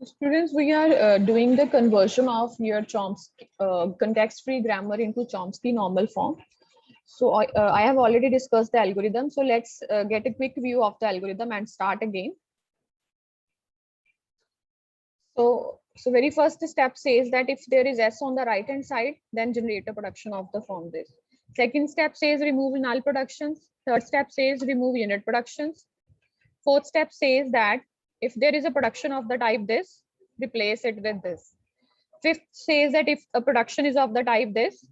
Students, we are doing the conversion of your Chomsky context-free grammar into Chomsky normal form. So I have already discussed the algorithm. So let's get a quick view of the algorithm and start again. So very first step says that if there is S on the right hand side, then generate a production of the form this. Second step says remove null productions. Third step says remove unit productions. Fourth step says that if there is a production of the type this, replace it with this. Fifth says that if a production is of the type this,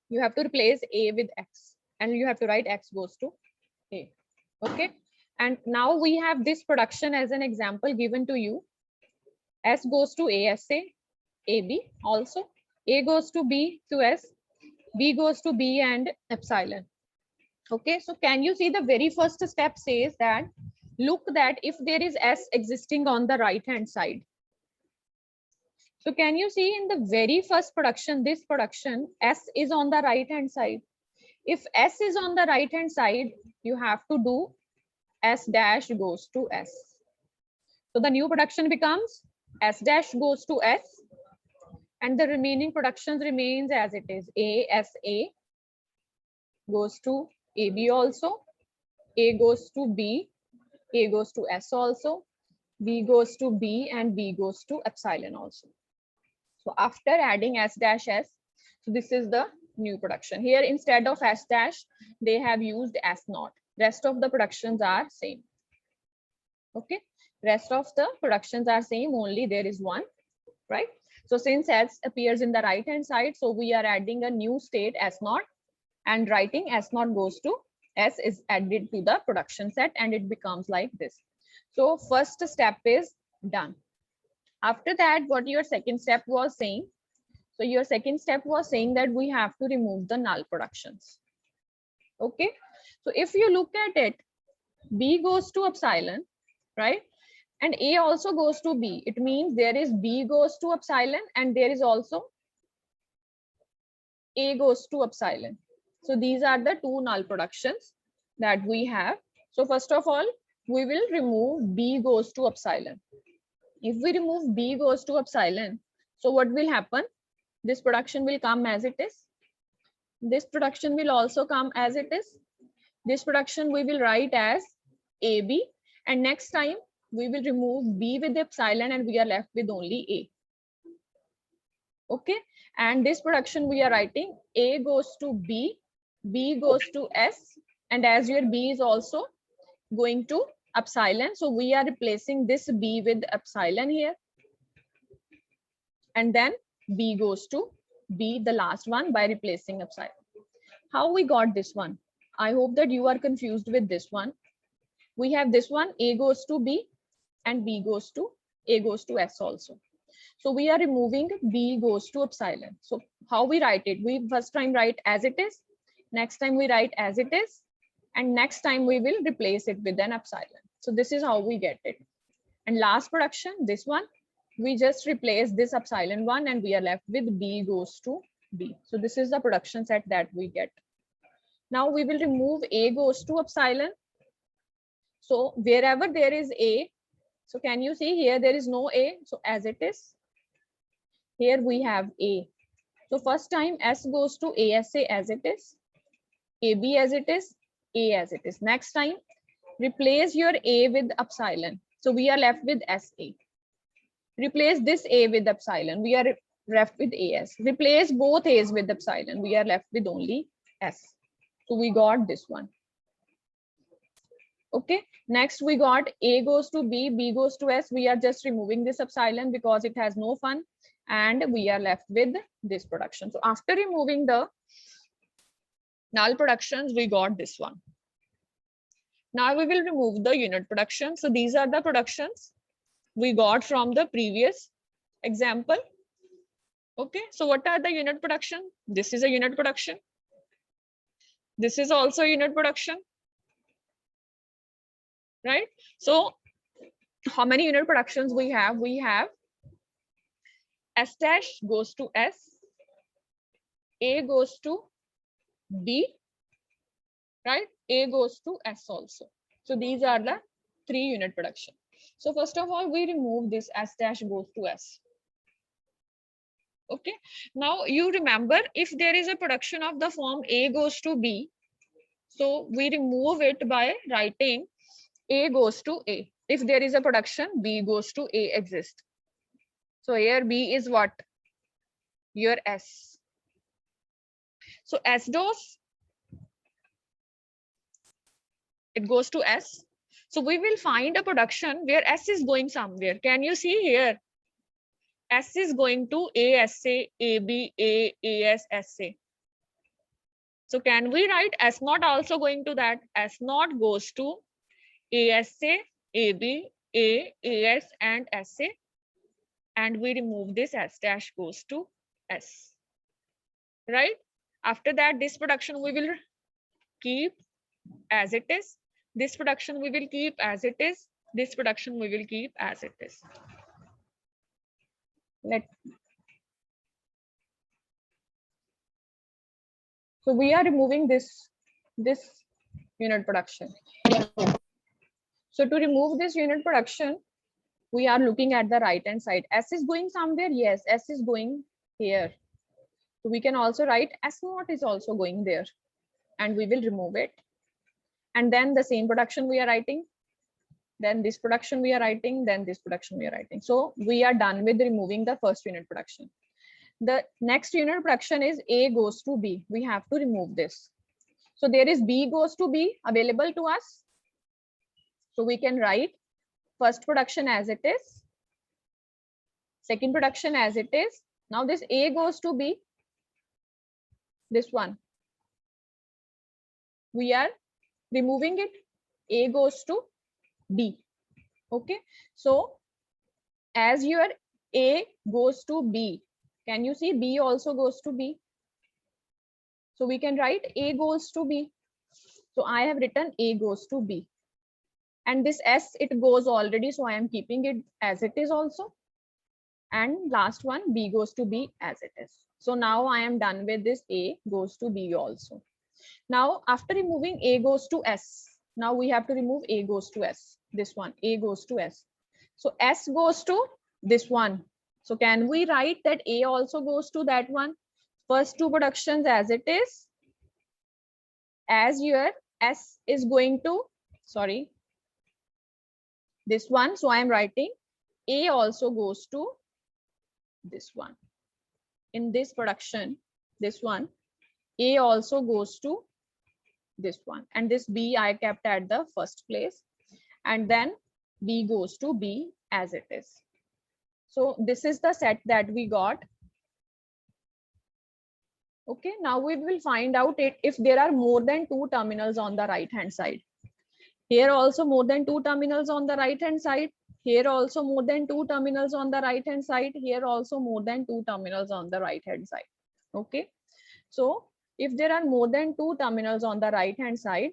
you have to replace A with X and you have to write X goes to A. Okay. And now we have this production as an example given to you. S goes to ASA, AB also. A goes to B to S, B goes to B and epsilon. Okay. So can you see the very first step says that look that if there is S existing on the right hand side. So can you see in the very first production, this production, S is on the right hand side. If S is on the right hand side, you have to do S dash goes to S. So the new production becomes S dash goes to S and the remaining productions remains as it is. ASA goes to AB also, A goes to B, A goes to S also, B goes to B and B goes to epsilon also. So after adding S dash S, so this is the new production. Here instead of S dash, they have used S naught. Rest of the productions are same. Okay, rest of the productions are same, only there is one, right? So since S appears in the right hand side, so we are adding a new state S naught and writing S naught goes to S is added to the production set and it becomes like this. So first step is done. After that, what your second step was saying? So your second step was saying that we have to remove the null productions. Okay. So if you look at it, B goes to epsilon, right? And A also goes to B. It means there is B goes to epsilon and there is also A goes to epsilon. So these are the two null productions that we have. So first of all, we will remove B goes to epsilon. If we remove B goes to epsilon, so what will happen? This production will come as it is. This production will also come as it is. This production we will write as AB and next time we will remove B with epsilon and we are left with only A. Okay, and this production we are writing A goes to B, B goes to S, and as your B is also going to epsilon, so we are replacing this B with epsilon here. And then B goes to B, the last one, by replacing epsilon. How we got this one? I hope that you are confused with this one. We have this one, A goes to B and B goes to A goes to S also. So we are removing B goes to epsilon. So how we write it? We first time write as it is. Next time we write as it is. And next time we will replace it with an epsilon. So this is how we get it. And last production, this one, we just replace this epsilon one and we are left with B goes to B. So this is the production set that we get. Now we will remove A goes to epsilon. So wherever there is A, so can you see here there is no A, so as it is, here we have A. So first time S goes to ASA as it is, AB as it is, A as it is. Next time, replace your A with epsilon. So we are left with SA. Replace this A with epsilon. We are left with AS. Replace both A's with epsilon. We are left with only S. So we got this one. Okay. Next we got A goes to B, B goes to S. We are just removing this epsilon because it has no fun. And we are left with this production. So after removing the null productions, we got this one. Now we will remove the unit production. So these are the productions we got from the previous example. Okay, so what are the unit production? This is a unit production. This is also unit production, right? So how many unit productions we have? We have S dash goes to S, A goes to B, right? A goes to S also. So these are the 3 unit production. So first of all, we remove this S dash goes to S. Okay. Now you remember, if there is a production of the form A goes to B, so we remove it by writing A goes to A. If there is a production, B goes to A exists. So here B is what? Your S. So S DOS, it goes to S. So we will find a production where S is going somewhere. Can you see here? S is going to ASA, AB, AS, SA. So can we write S naught also going to that? S naught goes to ASA, AB, AS, and SA. And we remove this S dash goes to S. Right? After that, this production we will keep as it is. This production we will keep as it is. This production we will keep as it is. So we are removing this unit production. So to remove this unit production, we are looking at the right hand side. S is going somewhere. Yes, S is going here. So we can also write S naught is also going there, and we will remove it. And then the same production we are writing, then this production we are writing, then this production we are writing. So we are done with removing the first unit production. The next unit production is A goes to B. We have to remove this. So there is B goes to B available to us. So we can write first production as it is, second production as it is. Now this A goes to B, this one. We are removing it. A goes to B. Okay. So as your A goes to B, can you see B also goes to B? So we can write A goes to B. So I have written A goes to B. And this S, it goes already. So I am keeping it as it is also. And last one, B goes to B as it is. So now I am done with this A goes to B also. Now after removing A goes to S, now we have to remove A goes to S. This one, A goes to S. So S goes to this one. So can we write that A also goes to that one? First two productions as it is. As your S is going to, sorry, this one. So I am writing A also goes to this one. In this production, this one, A also goes to this one. And this B I kept at the first place. And then B goes to B as it is. So this is the set that we got. Okay, now we will find out if there are more than two terminals on the right hand side. Here also more than two terminals on the right hand side. Here also more than two terminals on the right hand side. Here also more than two terminals on the right hand side. Okay, so if there are more than two terminals on the right hand side,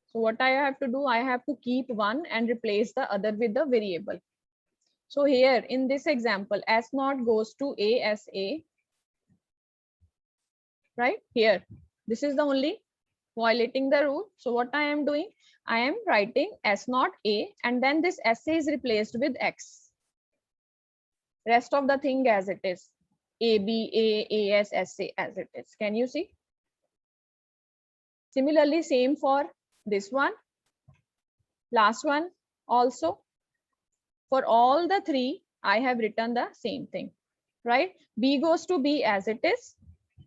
so what I have to do, I have to keep one and replace the other with the variable. So here in this example, S naught goes to A as A. Right here, this is the only violating the rule. So what I am doing, I am writing S naught A, and then this SA is replaced with X. Rest of the thing as it is. A, B, A, AS, SA as it is. Can you see? Similarly, same for this one. Last one also. For all the three, I have written the same thing. Right? B goes to B as it is.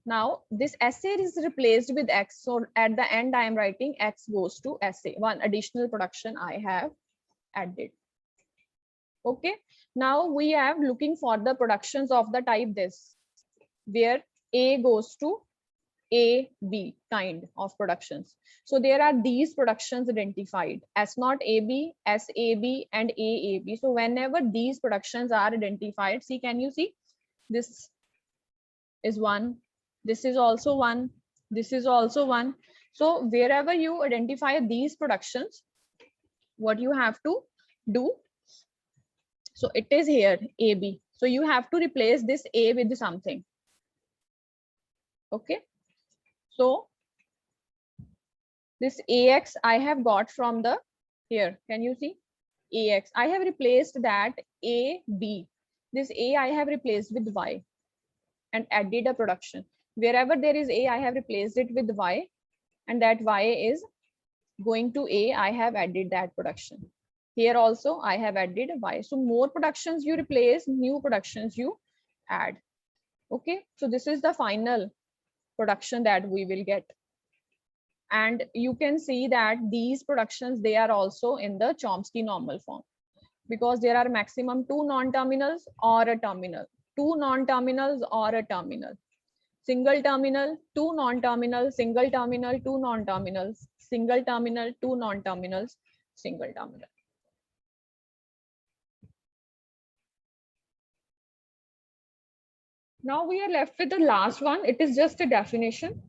Now this SA is replaced with X. So at the end, I am writing X goes to SA. One additional production I have added. Okay. Now we have looking for the productions of the type this, where A goes to A, B kind of productions. So there are these productions identified as not AB, SAB, and AAB. So whenever these productions are identified, see, can you see? This is one. This is also one. This is also one. So wherever you identify these productions, what you have to do, so it is here AB. So you have to replace this A with something. Okay. So this AX I have got from the here. Can you see? AX. I have replaced that A, B. This A I have replaced with Y and added a production. Wherever there is A, I have replaced it with Y, and that Y is going to A, I have added that production. Here also I have added Y. So more productions you replace, new productions you add. Okay, so this is the final production that we will get. And you can see that these productions, they are also in the Chomsky normal form, because there are maximum 2 non-terminals or a terminal, 2 non-terminals or a terminal, single terminal, 2 non-terminal, single terminal, 2 non-terminals, single terminal, 2 non-terminals, single terminal. Now we are left with the last one. It is just a definition.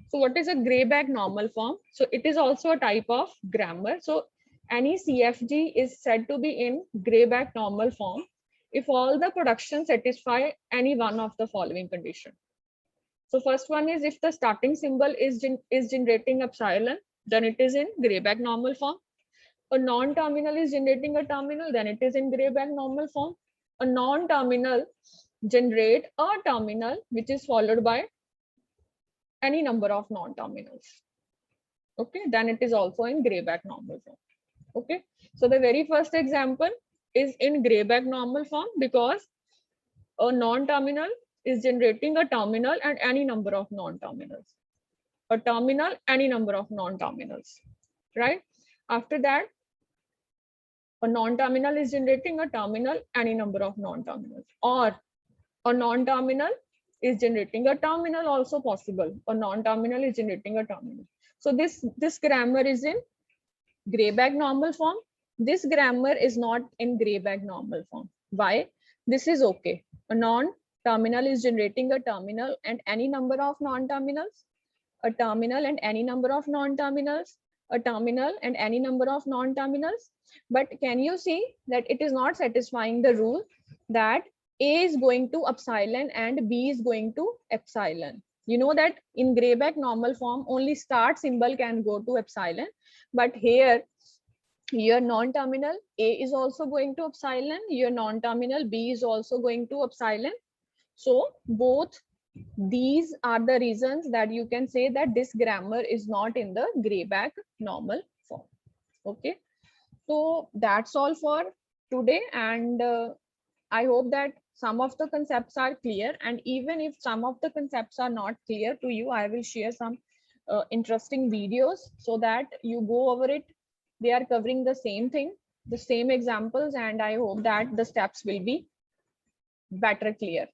So what is a Grayback normal form? So it is also a type of grammar. So any CFG is said to be in Grayback normal form if all the productions satisfy any one of the following conditions. So first one is if the starting symbol is generating epsilon, then it is in Grayback normal form. A non-terminal is generating a terminal, then it is in Grayback normal form. A non-terminal generate a terminal which is followed by any number of non-terminals. Okay, then it is also in Grayback normal form. Okay, so the very first example is in Grayback normal form because a non-terminal is generating a terminal and any number of non-terminals. A terminal, any number of non-terminals, right? After that, a non-terminal is generating a terminal, any number of non-terminals, or a non-terminal is generating a terminal, also possible. A non-terminal is generating a terminal. So this grammar is in Grayback normal form. This grammar is not in Grayback normal form. Why? This is okay. A non-terminal is generating a terminal and any number of non-terminals, a terminal and any number of non-terminals, a terminal and any number of non-terminals. But can you see that it is not satisfying the rule that A is going to epsilon and B is going to epsilon? You know that in Grayback normal form, only start symbol can go to epsilon. But here, your non-terminal A is also going to epsilon, your non-terminal B is also going to epsilon. So both these are the reasons that you can say that this grammar is not in the Grayback normal form. Okay, so that's all for today, and I hope that some of the concepts are clear, and even if some of the concepts are not clear to you, I will share some interesting videos so that you go over it. They are covering the same thing, the same examples, and I hope that the steps will be better clear.